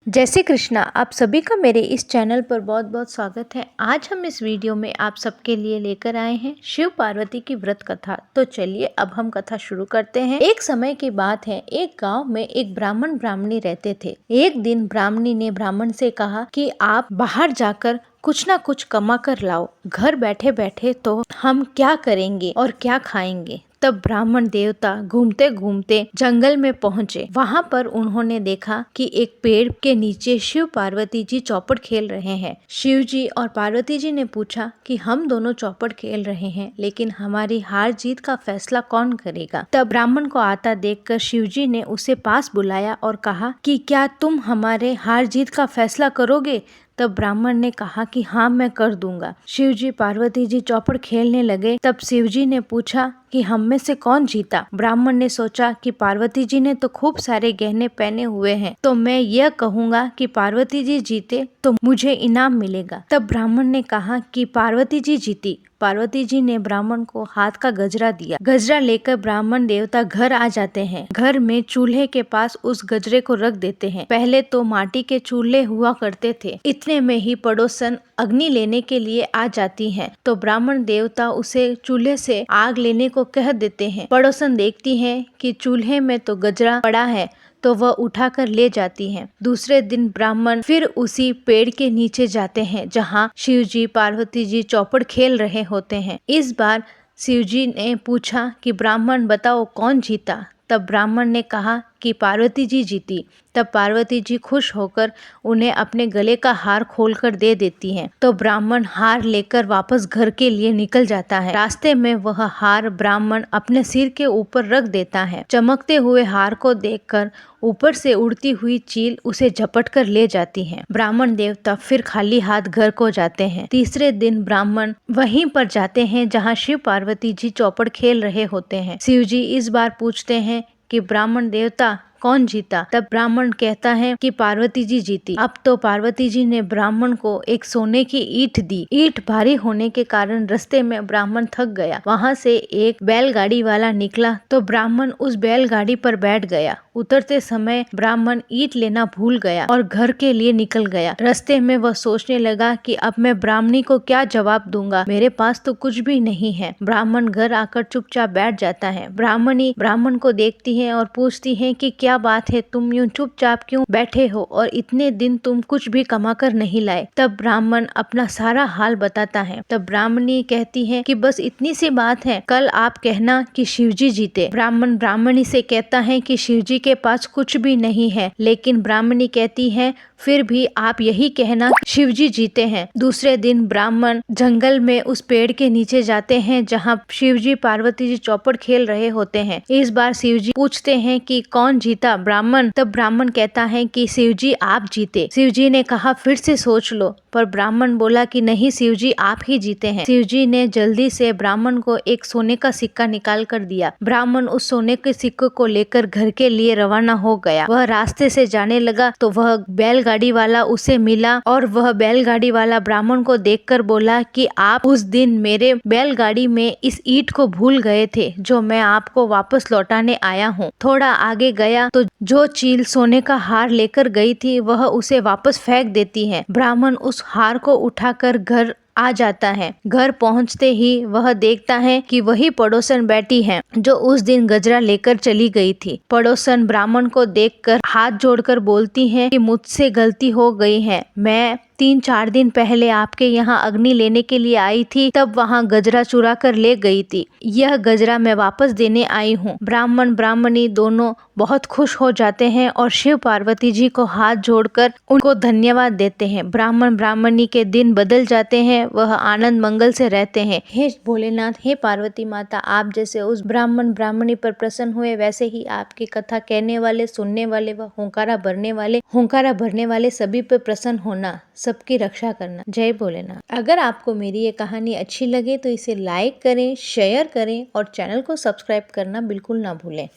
जय श्री कृष्णा। आप सभी का मेरे इस चैनल पर बहुत बहुत स्वागत है। आज हम इस वीडियो में आप सबके लिए लेकर आए हैं शिव पार्वती की व्रत कथा। तो चलिए अब हम कथा शुरू करते हैं। एक समय की बात है, एक गांव में एक ब्राह्मण ब्राह्मणी रहते थे। एक दिन ब्राह्मणी ने ब्राह्मण से कहा कि आप बाहर जाकर कुछ ना कुछ कमा कर लाओ, घर बैठे बैठे तो हम क्या करेंगे और क्या खाएंगे। तब ब्राह्मण देवता घूमते घूमते जंगल में पहुँचे। वहाँ पर उन्होंने देखा कि एक पेड़ के नीचे शिव पार्वती जी चौपड़ खेल रहे हैं। शिव जी और पार्वती जी ने पूछा कि हम दोनों चौपड़ खेल रहे हैं, लेकिन हमारी हार जीत का फैसला कौन करेगा। तब ब्राह्मण को आता देखकर शिव जी ने उसे पास बुलाया और कहा कि क्या तुम हमारे हार जीत का फैसला करोगे। तब ब्राह्मण ने कहा कि हाँ, मैं कर दूंगा। शिव जी पार्वती जी चौपड़ खेलने लगे। तब शिव जी ने पूछा कि हम में से कौन जीता। ब्राह्मण ने सोचा कि पार्वती जी ने तो खूब सारे गहने पहने हुए हैं, तो मैं यह कहूँगा कि पार्वती जी जीते तो मुझे इनाम मिलेगा। तब ब्राह्मण ने कहा कि पार्वती जी जीती। पार्वती जी ने ब्राह्मण को हाथ का गजरा दिया। गजरा लेकर ब्राह्मण देवता घर आ जाते हैं। घर में चूल्हे के पास उस गजरे को रख देते हैं। पहले तो माटी के चूल्हे हुआ करते थे। इतने में ही पड़ोसन अग्नि लेने के लिए आ जाती हैं, तो ब्राह्मण देवता उसे चूल्हे से आग लेने को कह देते हैं। पड़ोसन देखती हैं कि चूल्हे में तो गजरा पड़ा है, तो वह उठाकर ले जाती हैं। दूसरे दिन ब्राह्मण फिर उसी पेड़ के नीचे जाते हैं जहाँ शिव जी पार्वती जी चौपड़ खेल रहे होते हैं। इस बार शिव जी ने पूछा कि ब्राह्मण बताओ कौन जीता। तब ब्राह्मण ने कहा कि पार्वती जी जीती। तब पार्वती जी खुश होकर उन्हें अपने गले का हार खोलकर दे देती हैं। तो ब्राह्मण हार लेकर वापस घर के लिए निकल जाता है। रास्ते में वह हार ब्राह्मण अपने सिर के ऊपर रख देता है। चमकते हुए हार को देखकर ऊपर से उड़ती हुई चील उसे झपट कर ले जाती है। ब्राह्मण देवता फिर खाली हाथ घर को जाते हैं। तीसरे दिन ब्राह्मण वहीं पर जाते हैं जहाँ शिव पार्वती जी चौपड़ खेल रहे होते हैं। शिव जी इस बार पूछते हैं कि ब्राह्मण देवता कौन जीता। तब ब्राह्मण कहता है कि पार्वती जी जीती। अब तो पार्वती जी ने ब्राह्मण को एक सोने की ईंट दी। ईंट भारी होने के कारण रास्ते में ब्राह्मण थक गया। वहाँ से एक बैलगाड़ी वाला निकला तो ब्राह्मण उस बैलगाड़ी पर बैठ गया। उतरते समय ब्राह्मण ईंट लेना भूल गया और घर के लिए निकल गया। रास्ते में वह सोचने लगा कि अब मैं ब्राह्मणी को क्या जवाब दूंगा, मेरे पास तो कुछ भी नहीं है। ब्राह्मण घर आकर चुपचाप बैठ जाता है। ब्राह्मणी ब्राह्मण को देखती है और पूछती है कि क्या बात है, तुम यूं चुपचाप क्यों बैठे हो और इतने दिन तुम कुछ भी कमा कर नहीं लाए। तब ब्राह्मण अपना सारा हाल बताता है। तब ब्राह्मणी कहती है कि बस इतनी सी बात है, कल आप कहना कि शिवजी जीते। ब्राह्मण ब्राह्मणी से कहता है कि शिवजी के पास कुछ भी नहीं है, लेकिन ब्राह्मणी कहती है फिर भी आप यही कहना शिवजी जीते हैं। दूसरे दिन ब्राह्मण जंगल में उस पेड़ के नीचे जाते हैं जहाँ शिवजी पार्वती जी चौपड़ खेल रहे होते हैं। इस बार शिवजी पूछते हैं कि कौन जीता। ब्राह्मण तब ब्राह्मण कहता है कि शिवजी आप जीते। शिवजी ने कहा फिर से सोच लो, पर ब्राह्मण बोला कि नहीं शिवजी आप ही जीते हैं। शिवजी ने जल्दी से ब्राह्मण को एक सोने का सिक्का निकाल कर दिया। ब्राह्मण उस सोने के सिक्के को लेकर घर के लिए रवाना हो गया। वह रास्ते से जाने लगा तो वह बैलगाड़ी वाला उसे मिला और वह बैलगाड़ी वाला ब्राह्मण को देखकर बोला कि आप उस दिन मेरे बैलगाड़ी में इस ईंट को भूल गए थे, जो मैं आपको वापस लौटाने आया हूँ। थोड़ा आगे गया तो जो चील सोने का हार लेकर गई थी वह उसे वापस फेंक देती है। ब्राह्मण उस हार को उठाकर घर आ जाता है। घर पहुंचते ही वह देखता है कि वही पड़ोसन बैठी है जो उस दिन गजरा लेकर चली गई थी। पड़ोसन ब्राह्मण को देखकर हाथ जोड़कर बोलती है कि मुझसे गलती हो गई है, मैं 3-4 दिन पहले आपके यहाँ अग्नि लेने के लिए आई थी, तब वहाँ गजरा चुरा कर ले गई थी। यह गजरा मैं वापस देने आई हूँ। ब्राह्मण ब्राह्मणी दोनों बहुत खुश हो जाते हैं और शिव पार्वती जी को हाथ जोड़कर उनको धन्यवाद देते हैं। ब्राह्मण ब्राह्मणी के दिन बदल जाते हैं, वह आनंद मंगल से रहते हैं। हे भोलेनाथ, हे पार्वती माता, आप जैसे उस ब्राह्मण ब्राह्मणी पर प्रसन्न हुए, वैसे ही आपकी कथा कहने वाले, सुनने वाले व हुंकारा भरने वाले सभी पर प्रसन्न होना, सबकी रक्षा करना। जय भोलेनाथ। अगर आपको मेरी ये कहानी अच्छी लगे तो इसे लाइक करें, शेयर करें और चैनल को सब्सक्राइब करना बिल्कुल ना भूलें।